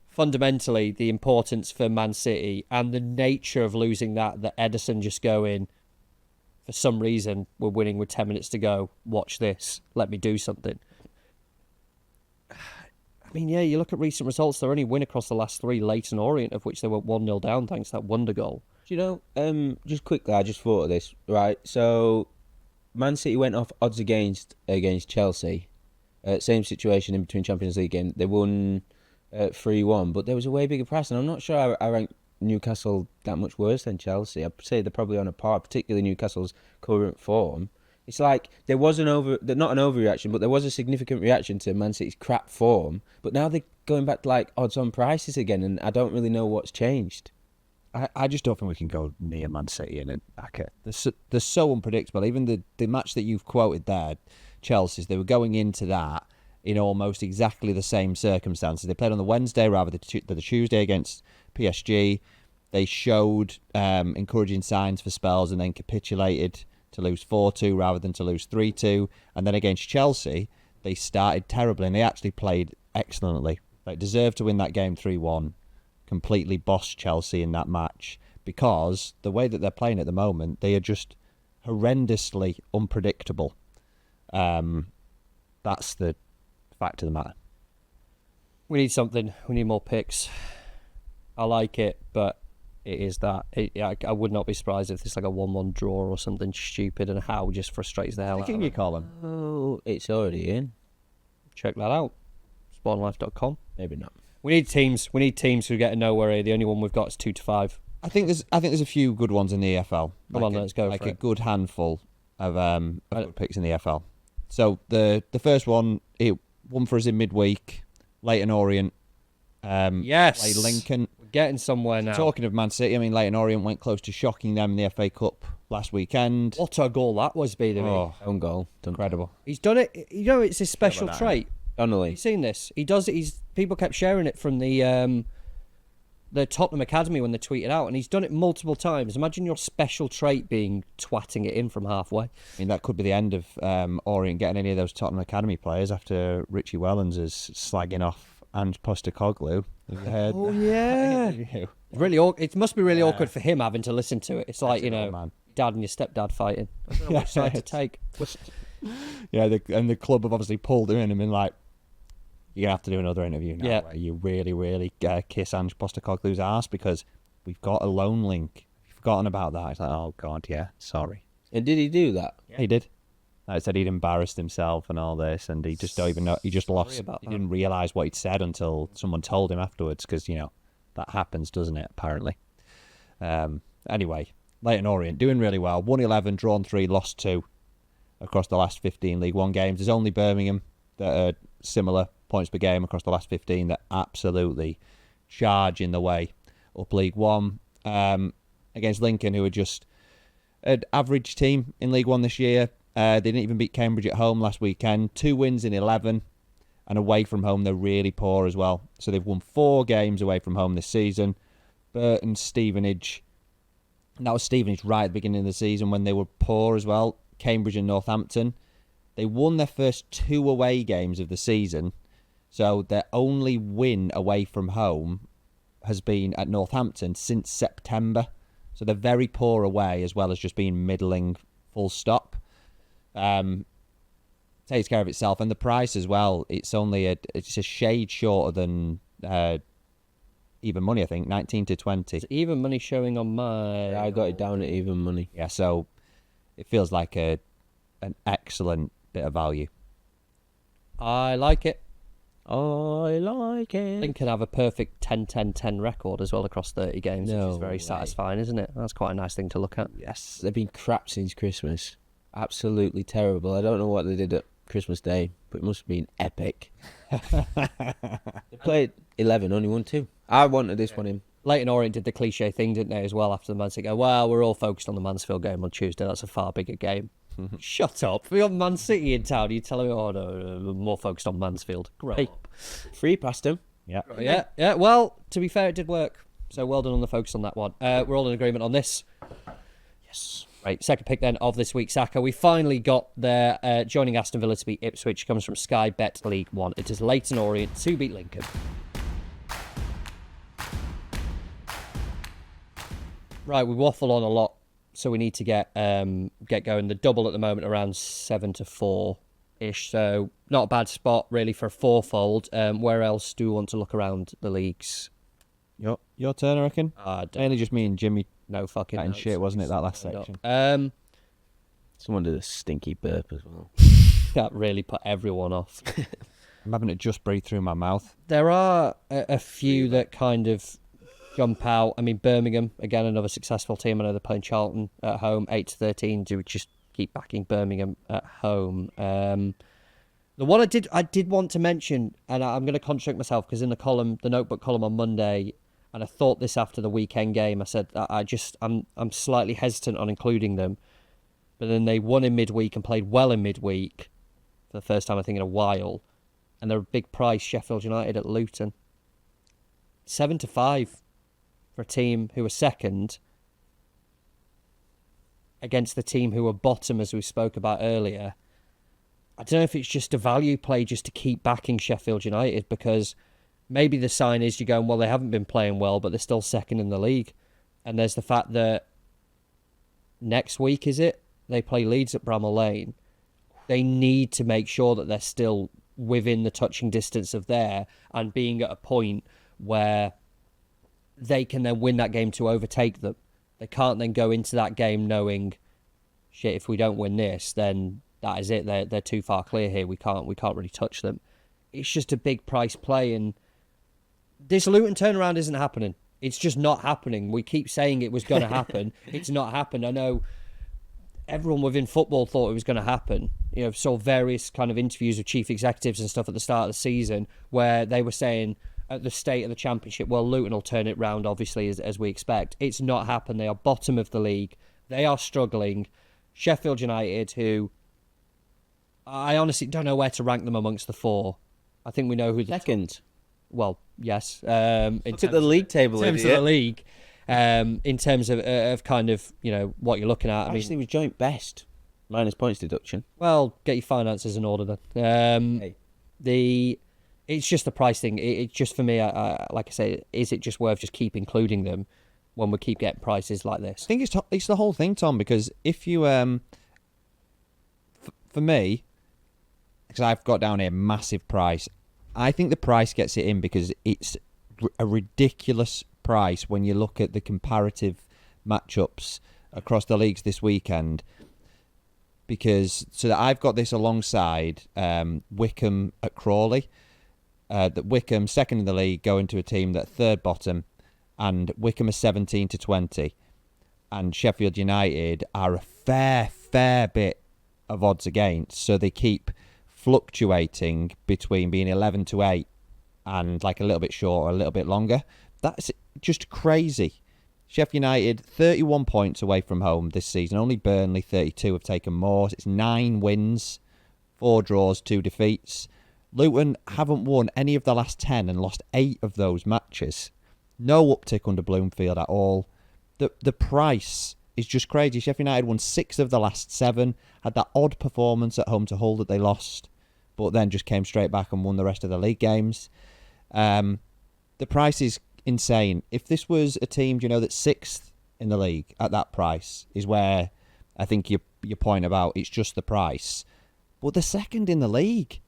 fundamentally the importance for Man City and the nature of losing that Ederson just going, for some reason, we're winning with 10 minutes to go. Watch this. Let me do something. I mean, yeah, you look at recent results. Their only win across the last 3, Leyton Orient, of which they went 1-0 down thanks to that wonder goal. Do you know, just quickly, I just thought of this, right? So, Man City went off odds against Chelsea. Same situation in between Champions League game. They won 3-1, but there was a way bigger price, and I'm not sure I ranked Newcastle that much worse than Chelsea. I'd say they're probably on a par, particularly Newcastle's current form. It's like there was not an overreaction, but there was a significant reaction to Man City's crap form. But now they're going back to like odds on prices again, and I don't really know what's changed. I just don't think we can go near Man City in Acca. They're so unpredictable. Even the match that you've quoted there, Chelsea's, they were going into that in almost exactly the same circumstances. They played on the Wednesday rather than the Tuesday against PSG. They showed encouraging signs for spells and then capitulated to lose 4-2 rather than to lose 3-2. And then against Chelsea, they started terribly and they actually played excellently. They deserved to win that game 3-1. Completely bossed Chelsea in that match because the way that they're playing at the moment, they are just horrendously unpredictable. That's the fact of the matter. We need something. We need more picks. I like it, but it is that. I would not be surprised if it's like a 1-1 draw or something stupid, and how just frustrates the hell out of me. You call them? Oh, it's already in. Check that out. Spawnlife.com. Maybe not. We need teams. We need teams who get nowhere here. The only one we've got is 2-5. I think there's a few good ones in the EFL. Come on, let's go. Like a good handful of good picks in the EFL. So the first one, it won for us in midweek. Leyton Orient. Yes. Played Lincoln. We're getting somewhere now. Talking of Man City, I mean, Leyton Orient went close to shocking them in the FA Cup last weekend. What a goal that was, by the way. Oh, own goal. Incredible. He's done it. You know, it's his special trait. Donnelly. You've seen this. He does it. People kept sharing it from the Tottenham Academy when they tweeted out, and he's done it multiple times. Imagine your special trait being twatting it in from halfway. I mean, that could be the end of Orient getting any of those Tottenham Academy players after Richie Wellens is slagging off Ange Postecoglou. Oh yeah. It must be really awkward for him having to listen to it. It's like, dad and your stepdad fighing. I don't know which side to take. Yeah, the club have obviously pulled him in and been like, you're going to have to do another interview now where you really, really kiss Ange Postecoglou's ass, because we've got a loan link. You've forgotten about that. It's like, oh, God, yeah, sorry. And did he do that? Yeah, he did. Like I said, he'd embarrassed himself and all this, and he just don't even know. He just lost. He didn't realise what he'd said until someone told him afterwards, because, that happens, doesn't it, apparently. Anyway, Leyton Orient doing really well. Won 11, drawn 3, lost 2 across the last 15 League One games. There's only Birmingham that are similar points per game across the last 15 that absolutely charge in the way up League One. Against Lincoln, who are just an average team in League One this year. They didn't even beat Cambridge at home last weekend. 2 wins in 11, and away from home they're really poor as well. So they've won 4 games away from home this season. Burton, Stevenage. And that was Stevenage right at the beginning of the season when they were poor as well. Cambridge and Northampton. They won their first 2 away games of the season. So their only win away from home has been at Northampton since September. So they're very poor away, as well as just being middling full stop. Takes care of itself, and the price as well. It's a shade shorter than even money. I think 19 to 20. It's even money showing on my. Yeah, I got it down at even money. Yeah, so it feels like an excellent bit of value. I like it. I like it. Lincoln have a perfect 10-10-10 record as well across 30 games, which is very satisfying, isn't it? That's quite a nice thing to look at. Yes, they've been crap since Christmas. Absolutely terrible. I don't know what they did at Christmas Day, but it must have been epic. They played 11, only won 2. I wanted this one in. Leyton Orient did the cliche thing, didn't they, as well, after the Man City go, well, we're all focused on the Mansfield game on Tuesday. That's a far bigger game. Shut up. We got Man City in town. You telling me, no, we're more focused on Mansfield. Great. Free past him. Yeah. Yeah. Well, to be fair, it did work. So well done on the focus on that one. We're all in agreement on this. Yes. Right, second pick then of this week's Acca. We finally got there. Joining Aston Villa to beat Ipswich comes from Sky Bet League One. It is Leyton Orient to beat Lincoln. Right, we waffle on a lot, so we need to get going. The double at the moment around 7 to 4-ish, so not a bad spot really for a fourfold. Where else do we want to look around the leagues? Your turn, I reckon. Mainly just me and Jimmy. No fucking and shit, wasn't it, that last section? Someone did a stinky burp as well. That really put everyone off. I'm having it just breathe through my mouth. There are a few that kind of jump out. I mean, Birmingham, again, another successful team. I know they're playing Charlton at home, 8-13. Do we just keep backing Birmingham at home? The one I did want to mention, and I'm going to contradict myself because in the notebook column on Monday, and I thought this after the weekend game, I said I'm slightly hesitant on including them, but then they won in midweek and played well in midweek for the first time I think in a while, and they're a big price. Sheffield United at Luton, 7 to 5 for a team who were second against the team who were bottom, as we spoke about earlier. I don't know if it's just a value play just to keep backing Sheffield United, because maybe the sign is you're going, well, they haven't been playing well, but they're still second in the league. And there's the fact that next week, they play Leeds at Bramall Lane. They need to make sure that they're still within the touching distance of there and being at a point where they can then win that game to overtake them. They can't then go into that game knowing, shit, if we don't win this, then that is it. They're too far clear here. We can't really touch them. It's just a big price play, and this Luton turnaround isn't happening. It's just not happening. We keep saying it was going to happen. It's not happened. I know everyone within football thought it was going to happen. Saw various kind of interviews with chief executives and stuff at the start of the season where they were saying at the state of the championship, well, Luton will turn it round, obviously, as we expect. It's not happened. They are bottom of the league. They are struggling. Sheffield United, who I honestly don't know where to rank them amongst the 4. I think we know who the second. Well, yes. Look at the league table. In terms of the league, in terms of kind of what you're looking at. Actually, it was joint best, minus points deduction. Well, get your finances in order then. It's just the price thing. It's just for me. Like I say, is it just worth just keep including them when we keep getting prices like this? I think it's the whole thing, Tom. Because if you for me, because I've got down here massive price. I think the price gets it in because it's a ridiculous price when you look at the comparative matchups across the leagues this weekend. Because so that I've got this alongside Wickham at Crawley. That Wickham, second in the league, going to a team that third bottom, and Wickham are 17-20, and Sheffield United are a fair bit of odds against. So they keep fluctuating between being 11-8 and like a little bit short or a little bit longer. That's just crazy. Sheffield United, 31 points away from home this season. Only Burnley, 32, have taken more. It's 9 wins, 4 draws, 2 defeats. Luton haven't won any of the last 10 and lost 8 of those matches. No uptick under Bloomfield at all. The price is just crazy. Sheffield United won 6 of the last 7, had that odd performance at home to Hull that they lost, but then just came straight back and won the rest of the league games. The price is insane. If this was a team, that's 6th in the league at that price, is where I think your point about it's just the price. But the second in the league,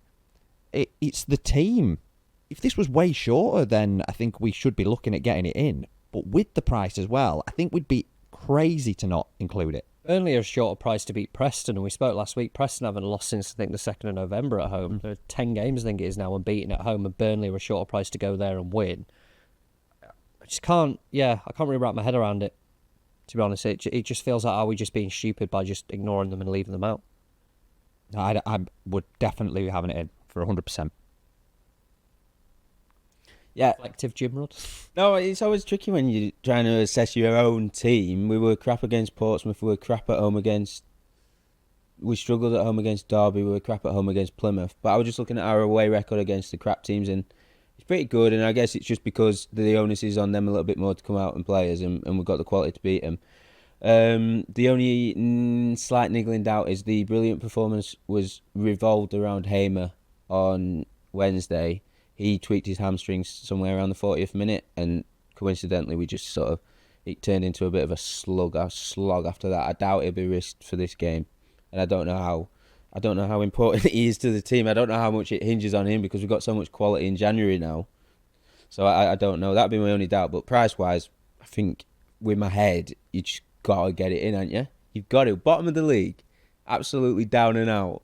it's the team. If this was way shorter, then I think we should be looking at getting it in. But with the price as well, I think we'd be crazy to not include it. Burnley are a shorter price to beat Preston, and we spoke last week. Preston haven't lost since, I think, the 2nd of November at home. There are 10 games, I think it is now, unbeaten at home, and Burnley are a shorter price to go there and win. I just can't, I can't really wrap my head around it, to be honest. It just feels like, are we just being stupid by just ignoring them and leaving them out? I would definitely be having it in for 100%. Yeah. Reflective Jim Rudd. No, it's always tricky when you're trying to assess your own team. We were crap against Portsmouth. We were crap at home against... We struggled at home against Derby. We were crap at home against Plymouth. But I was just looking at our away record against the crap teams, and it's pretty good. And I guess it's just because the onus is on them a little bit more to come out and play us, and we've got the quality to beat them. The only slight niggling doubt is the brilliant performance was revolved around Hamer on Wednesday. He tweaked his hamstrings somewhere around the 40th minute, and coincidentally, we just it turned into a bit of a slog after that. I doubt he'll be risked for this game, and I don't know how important he is to the team. I don't know how much it hinges on him because we've got so much quality in January now. So I don't know. That'd be my only doubt. But price-wise, I think with my head, you just got to get it in, haven't you? You've got to. Bottom of the league, absolutely down and out.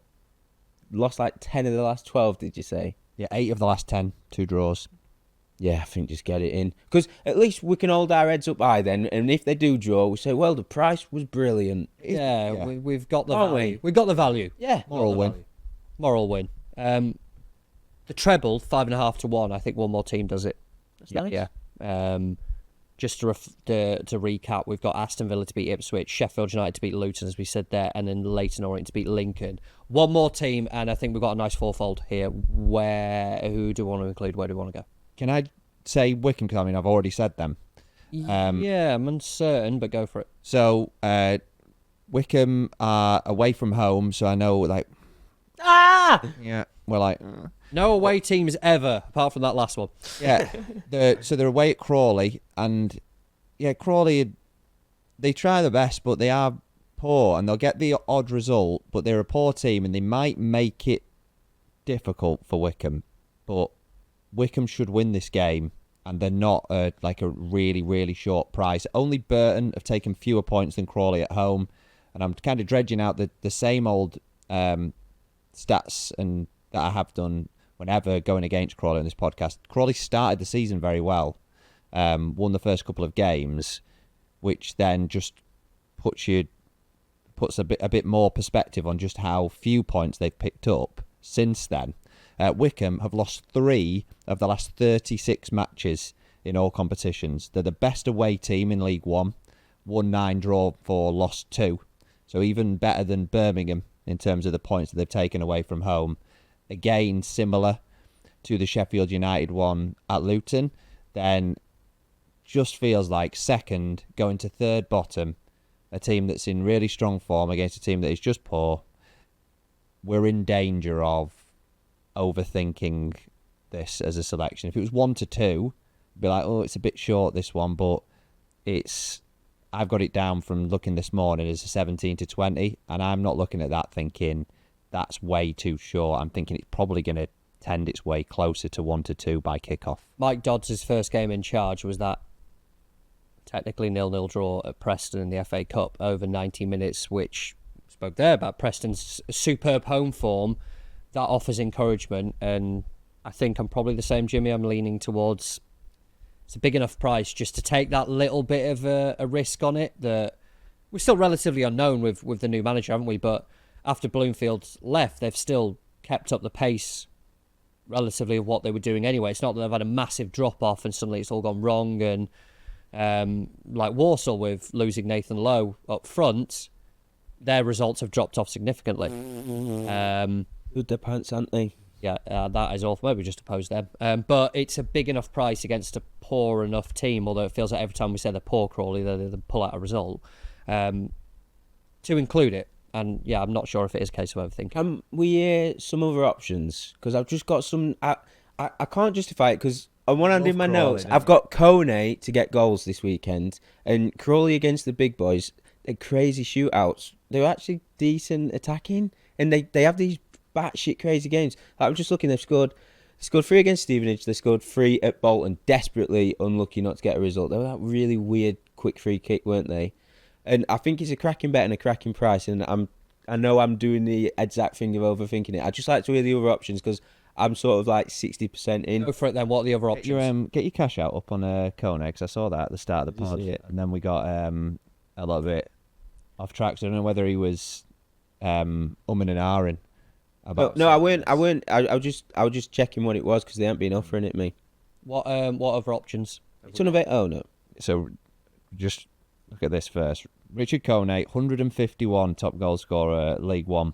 Lost like 10 of the last 12, did you say? Yeah, 8 of the last 10, 2 draws. Yeah, I think just get it in. Because at least we can hold our heads up high then. And if they do draw, we say, well, the price was brilliant. Yeah. We've got the value. We've got the value. Yeah. Moral win. Moral win. The treble, 5.5 to 1. I think one more team does it. That's nice. Yeah. Just to recap, we've got Aston Villa to beat Ipswich, Sheffield United to beat Luton, as we said there, and then Leyton Orient to beat Lincoln. One more team, and I think we've got a nice fourfold here. Who do we want to include? Where do we want to go? Can I say Wickham? Because I've already said them. Yeah, I'm uncertain, but go for it. So Wickham are away from home, so I know yeah, we're like no away teams ever, apart from that last one. Yeah, so they're away at Crawley, and Crawley, they try their best, but they are poor, and they'll get the odd result, but they're a poor team, and they might make it difficult for Wickham, but Wickham should win this game, and they're not a really, really short price. Only Burton have taken fewer points than Crawley at home, and I'm kind of dredging out the same old stats and that I have done whenever going against Crawley on this podcast. Crawley started the season very well, won the first couple of games, which then just puts a bit more perspective on just how few points they've picked up since then. Wickham have lost 3 of the last 36 matches in all competitions. They're the best away team in League One, won 9, draw 4, lost 2. So even better than Birmingham in terms of the points that they've taken away from home. Again, similar to the Sheffield United one at Luton. Then just feels like second, going to third bottom, a team that's in really strong form against a team that is just poor. We're in danger of overthinking this as a selection. If it was 1 to 2, I'd be like, oh, it's a bit short, this one, but I've got it down from looking this morning as a 17 to 20, and I'm not looking at that thinking that's way too short. I'm thinking it's probably going to tend its way closer to 1 to 2 by kickoff. Mike Dodds' first game in charge was that technically 0-0 draw at Preston in the FA Cup over 90 minutes, which spoke there about Preston's superb home form. That offers encouragement, and I think I'm probably the same, Jimmy. I'm leaning towards it's a big enough price just to take that little bit of a risk on it. That we're still relatively unknown with the new manager, haven't we? But after Bloomfield's left, they've still kept up the pace relatively of what they were doing anyway. It's not that they've had a massive drop-off and suddenly it's all gone wrong. And like Walsall with losing Nathan Lowe up front, their results have dropped off significantly. Good their pants, aren't they? Yeah, that is awful. Maybe just oppose them. But it's a big enough price against a poor enough team, although it feels like every time we say they're poor, Crawley, they pull out a result, to include it. And yeah, I'm not sure if it is a case of overthinking. Can we hear some other options? Because I've just got some... I can't justify it because on one hand in my notes, I've got Kone to get goals this weekend and Crawley against the big boys. They're crazy shootouts. They're actually decent attacking and they have these batshit crazy games. Like, I'm just looking, they scored 3 against Stevenage, they scored 3 at Bolton, desperately unlucky not to get a result. They were that really weird quick free kick, weren't they? And I think it's a cracking bet and a cracking price, and I know I'm doing the exact thing of overthinking it. I just like to hear the other options because I'm sort of like 60% in. Go for it then. What are the other options? Get your cash out up on Kone, because I saw that at the start of the pod, and then we got a little bit off track. So I don't know whether he was umming and ahhing about. No, I weren't. I was just checking what it was because they haven't been offering it me. What other options? Ton of it. Oh no. So just look at this first. Richard Kone, 151 top goal scorer, League One.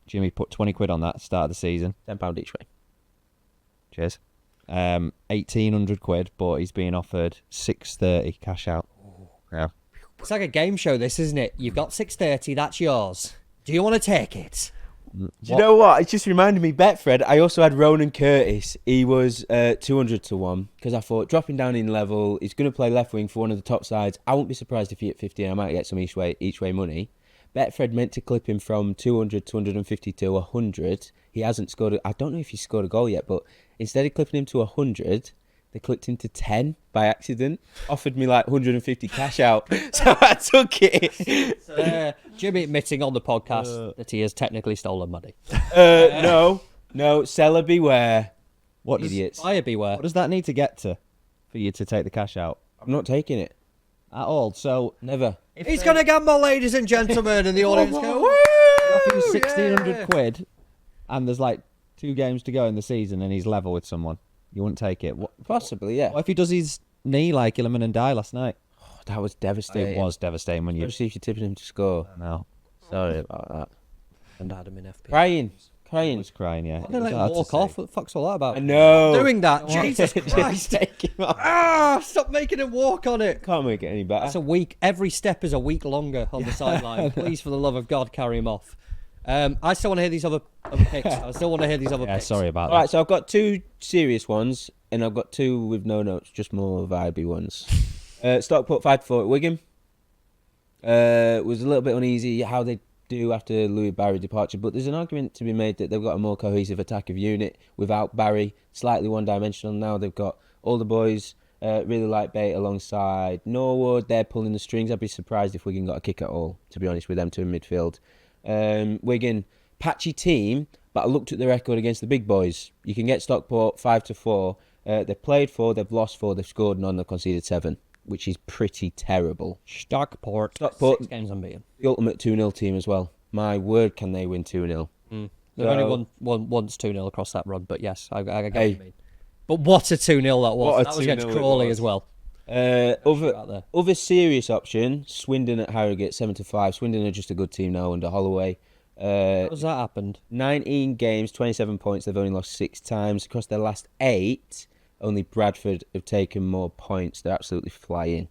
Jimmy put 20 quid on that at the start of the season. £10 each way. Cheers. 1,800 quid, but he's being offered 630 cash out. Yeah. It's like a game show, this, isn't it? You've got 630, that's yours. Do you want to take it? Do you know what? It just reminded me, Betfred, I also had Ronan Curtis. He was 200 to 1 because I thought dropping down in level, he's going to play left wing for one of the top sides. I won't be surprised if he hit 50 and I might get some each way money. Betfred meant to clip him from 200 to 150 to 100. He hasn't scored. I don't know if he scored a goal yet, but instead of clipping him to 100, they clipped him to 10 by accident. Offered me like 150 cash out, so I took it. So, Jimmy admitting on the podcast that he has technically stolen money. No, seller beware. What idiots? Buyer beware. What does that need to get to for you to take the cash out? I'm not taking it At all. So never. He's going to gamble, ladies and gentlemen, and the audience go, woo! offer you 1,600 quid, and there's like 2 games to go in the season, and he's level with someone. You wouldn't take it. Possibly, yeah. What if he does his knee like Illiman and Die last night? Oh, that was devastating. It was devastating when you. Especially if you're tipping him to score. No. Sorry about that. And had him in FP. Crying. He was crying, yeah. Why didn't let him walk off? What the fuck's all that about? I know. Doing that. Jesus Christ. Take him off. Stop making him walk on it. Can't make it any better. That's a week. Every step is a week longer on the sideline. Please, for the love of God, carry him off. I still want to hear these other picks. I still want to hear these other picks. Sorry about that. All right, so I've got 2 serious ones, and I've got 2 with no notes, just more vibey ones. Stockport 5-4 at Wigan. Was a little bit uneasy how they do after Louis Barry departure, but there's an argument to be made that they've got a more cohesive attacking unit without Barry, slightly one-dimensional now. They've got all the boys, really like Bate alongside Norwood. They're pulling the strings. I'd be surprised if Wigan got a kick at all, to be honest, with them 2 in midfield. Wigan, patchy team, but I looked at the record against the big boys. You can get Stockport 5-4. They've played 4, they've lost 4, they've scored none, they've conceded 7, which is pretty terrible. Stockport 6 games unbeaten. The ultimate 2-0 team as well. My word, can they win 2-0? They've only won once 2-0 across that run, but yes, I get what you mean. But what a 2-0 that was. That was against Crawley as well. Other serious option, Swindon at Harrogate, 7-5. Swindon are just a good team now under Holloway. How has that happened? 19 games, 27 points. They've only lost 6 times. Across their last 8, only Bradford have taken more points. They're absolutely flying.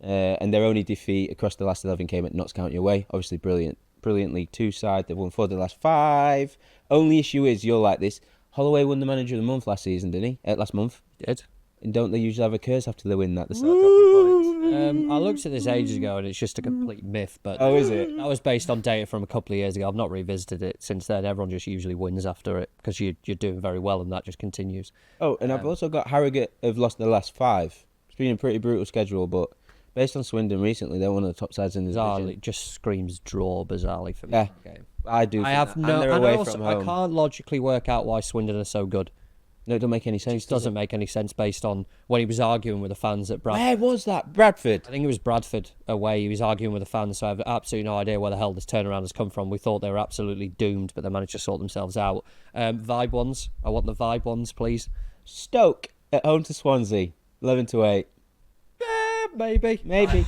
And their only defeat across the last 11 came at Notts County away. Obviously brilliant League 2 side. They've won 4 of the last 5. Only issue is, you're like this, Holloway won the Manager of the Month last season, didn't he? Last month. Did. And don't they usually have a curse after they win that? I looked at this ages ago and it's just a complete myth. But oh, is it? That was based on data from a couple of years ago. I've not revisited it since then. Everyone just usually wins after it because you're doing very well and that just continues. Oh, and I've also got Harrogate have lost their last 5. It's been a pretty brutal schedule, but based on Swindon recently, they're one of the top sides in the Bizarrely, division. it just screams draw bizarrely for me. Yeah. that game. I do. I think have that. no. And they're And away also, from I home. can't logically work out why Swindon are so good. No, it doesn't make any It sense. just doesn't make any sense based on when he was arguing with the fans at Bradford. Where was that? Bradford. I think it was Bradford away. He was arguing with the fans, so I have absolutely no idea where the hell this turnaround has come from. We thought they were absolutely doomed, but they managed to sort themselves out. Vibe ones. I want the vibe ones, please. Stoke at home to Swansea, 11-8. Maybe. Maybe.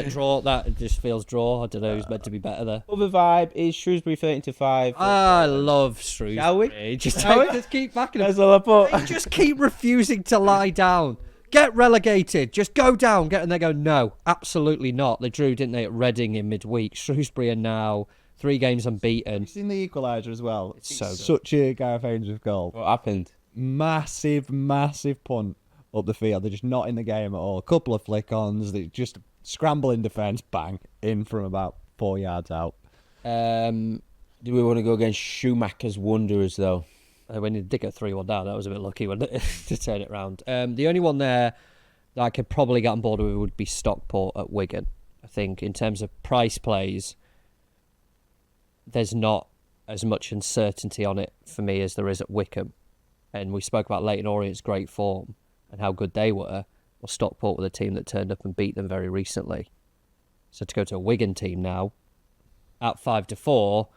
Draw. That just feels draw. I don't know who's meant to be better there. Other vibe is Shrewsbury 13-5. I love Shrewsbury. Shall we? Just keep backing them. That's all I put. They just keep refusing to lie down. Get relegated. Just go down. And they go, no, absolutely not. They drew, didn't they, at Reading in midweek. Shrewsbury are now 3 games unbeaten. You've seen the equaliser as well. It's so good. Such a Gareth Ainsworth goal. What happened? Massive punt up the field. They're just not in the game at all. A couple of flick-ons. They just scramble in defence, bang, in from about 4 yards out. Um, Do we want to go against Schumacher's Wanderers, though? when they did get 3-1 down, that was a bit lucky when to turn it round. The only one there that I could probably get on board with would be Stockport at Wigan. I think in terms of price plays, there's not as much uncertainty on it for me as there is at Wycombe. And we spoke about Leyton Orient's great form and how good they were. Well, Stockport were the team that turned up and beat them very recently. So to go to a Wigan team now, at 5-4,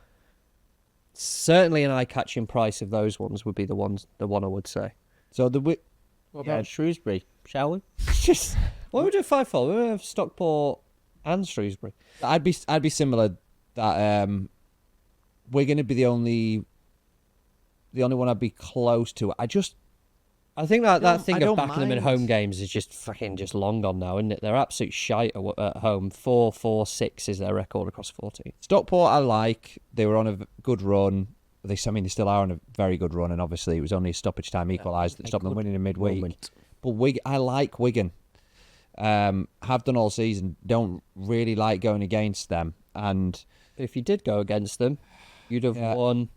certainly an eye-catching price of those ones would be the one I would say. So What about Shrewsbury? Shall we? Just why would we do 5-4? We would have Stockport and Shrewsbury. I'd be similar. That we're going to be the only one I'd be close to. I think that thing I of don't backing them in mind. home games is just long gone now, isn't it? They're absolute shite at home. 4-4-6 is their record across 14. Stockport, I like. They were on a good run. They still are on a very good run, and obviously it was only a stoppage time equalised that stopped them winning in midweek. moment. But I like Wigan. Have done all season. Don't really like going against them. And If you did go against them, you'd have Yeah. won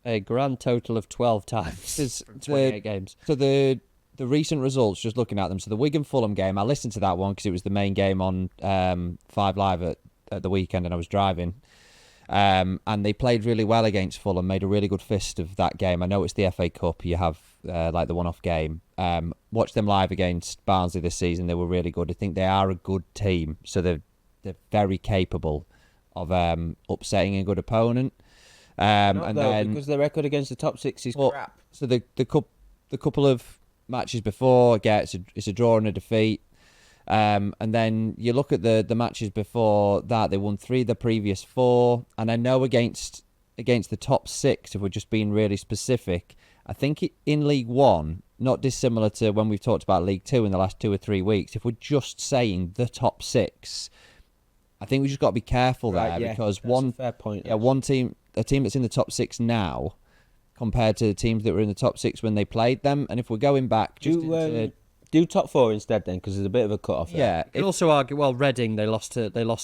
a grand total of 12 times from 28 games. so the recent results, just looking at them. So the Wigan-Fulham game, I listened to that one because it was the main game on 5 Live at the weekend, and I was driving. And they played really well against Fulham, made a really good fist of that game. I know it's the FA Cup, you have like the one-off game. Watched them live against Barnsley this season, they were really good. I think they are a good team, so they're very capable of upsetting a good opponent. Because their record against the top 6 is crap. So the couple of matches before, it's a draw and a defeat. And then you look at the matches before that, they won 3 of the previous 4. And I know against the top 6, if we're just being really specific, I think in League 1, not dissimilar to when we've talked about League 2 in the last 2 or 3 weeks, if we're just saying the top 6, I think we just got to be careful there, because a fair point. a team that's in the top 6 now compared to the teams that were in the top 6 when they played them. And if we're going back, Do top 4 instead then, because there's a bit of a cut off. yeah, You can also argue, well, Reading, they lost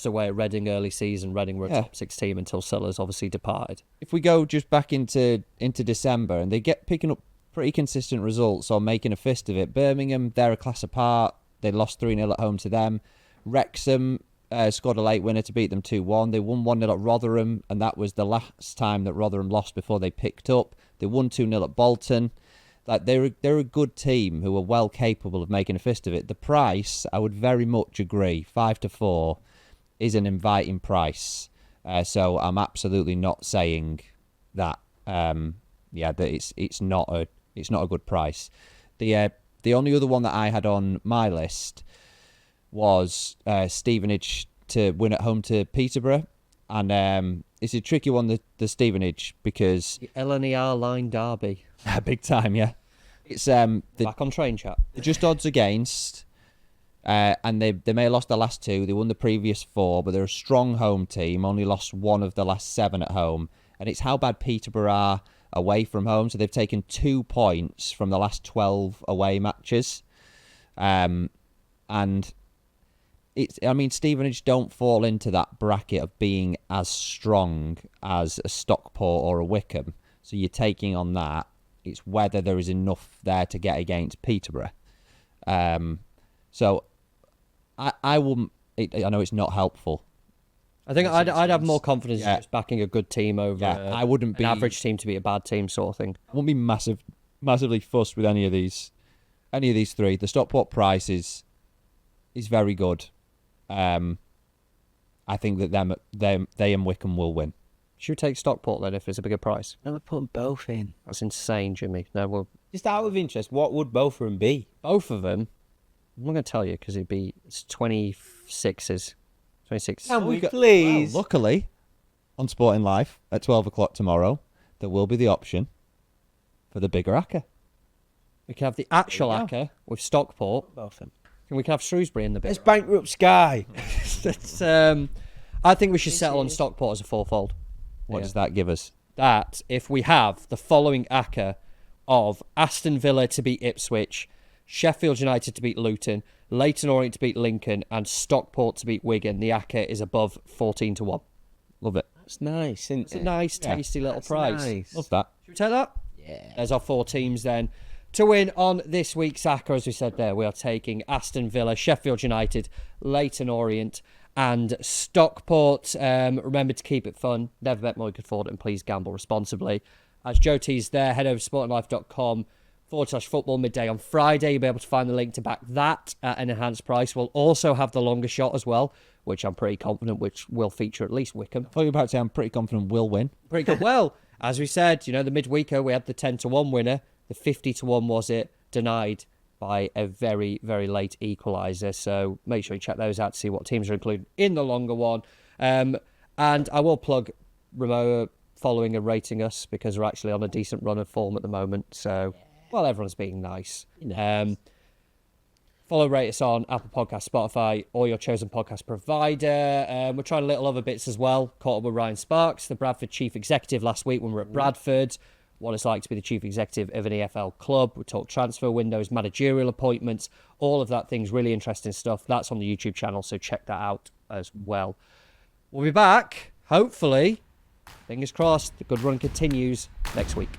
away at Reading early season. Reading were a top 6 team until Sellers obviously departed. if we go just back into December and they get picking up pretty consistent results or making a fist of it, Birmingham, they're a class apart. They lost 3-0 at home to them. Wrexham scored a late winner to beat them 2-1. They won 1-0 at Rotherham, and that was the last time that Rotherham lost before they picked up. They won 2-0 at Bolton. Like they're a good team who are well capable of making a fist of it. The price, I would very much agree, 5-4 is an inviting price. So I'm absolutely not saying that. That it's not a good price. The only other one that I had on my list was Stevenage to win at home to Peterborough, and it's a tricky one, the Stevenage, because The LNER line derby. big time, yeah. It's Back on train chat. they're just odds against, and they may have lost the last 2. They won the previous 4, but they're a strong home team. Only lost 1 of the last 7 at home, and it's how bad Peterborough are away from home. So they've taken 2 points from the last 12 away matches, and Stevenage don't fall into that bracket of being as strong as a Stockport or a Wycombe. So you're taking on that. It's whether there is enough there to get against Peterborough. So I wouldn't. I know it's not helpful. I think I'd have more confidence in just backing a good team over I wouldn't be an average team to be a bad team sort of thing. I wouldn't be massively fussed with any of these three. The Stockport price is very good. I think that they and Wickham will win. Should we take Stockport then if it's a bigger price? No, we're putting both in. That's insane, Jimmy. No, well, Just out of interest, what would both of them be? both of them. I'm not going to tell you because it's 26s. 26. Can we please? Well, luckily, on Sporting Life at 12 o'clock tomorrow, there will be the option for the bigger Acca. We can have the actual Acca with Stockport. Both of them. And we can have Shrewsbury in the Let's bit. bankrupt Sky. I think we should settle on Stockport as a fourfold. What does that give us? That if we have the following Acca of Aston Villa to beat Ipswich, Sheffield United to beat Luton, Leyton Orient to beat Lincoln, and Stockport to beat Wigan, the Acca is above 14-1. Love it. That's nice, isn't It's a nice, tasty little That's price. nice. Love that. Should we take that? Yeah. There's our 4 teams then. To win on this week's Acca, as we said there, we are taking Aston Villa, Sheffield United, Leyton Orient, and Stockport. Remember to keep it fun. Never bet more you can afford it, and please gamble responsibly. As Joe teased there, head over to sportinglife.com/football midday on Friday. You'll be able to find the link to back that at an enhanced price. We'll also have the longer shot as well, which I'm pretty confident which will feature at least Wickham. I thought you were about to say I'm pretty confident we'll win. Pretty good. Well, as we said, the midweeker, we had the 10-1 winner. The 50-1 was it, denied by a very, very late equaliser. So make sure you check those out to see what teams are included in the longer one. And I will plug Ramoa following and rating us because we're actually on a decent run of form at the moment. So, well, everyone's being nice. Follow, rate us on Apple Podcasts, Spotify, or your chosen podcast provider. We're trying little other bits as well. Caught up with Ryan Sparks, the Bradford chief executive last week when we were at Bradford. What it's like to be the chief executive of an EFL club. We talk transfer windows, managerial appointments, all of that things, really interesting stuff. That's on the YouTube channel, so check that out as well. We'll be back, hopefully, fingers crossed, the good run continues next week.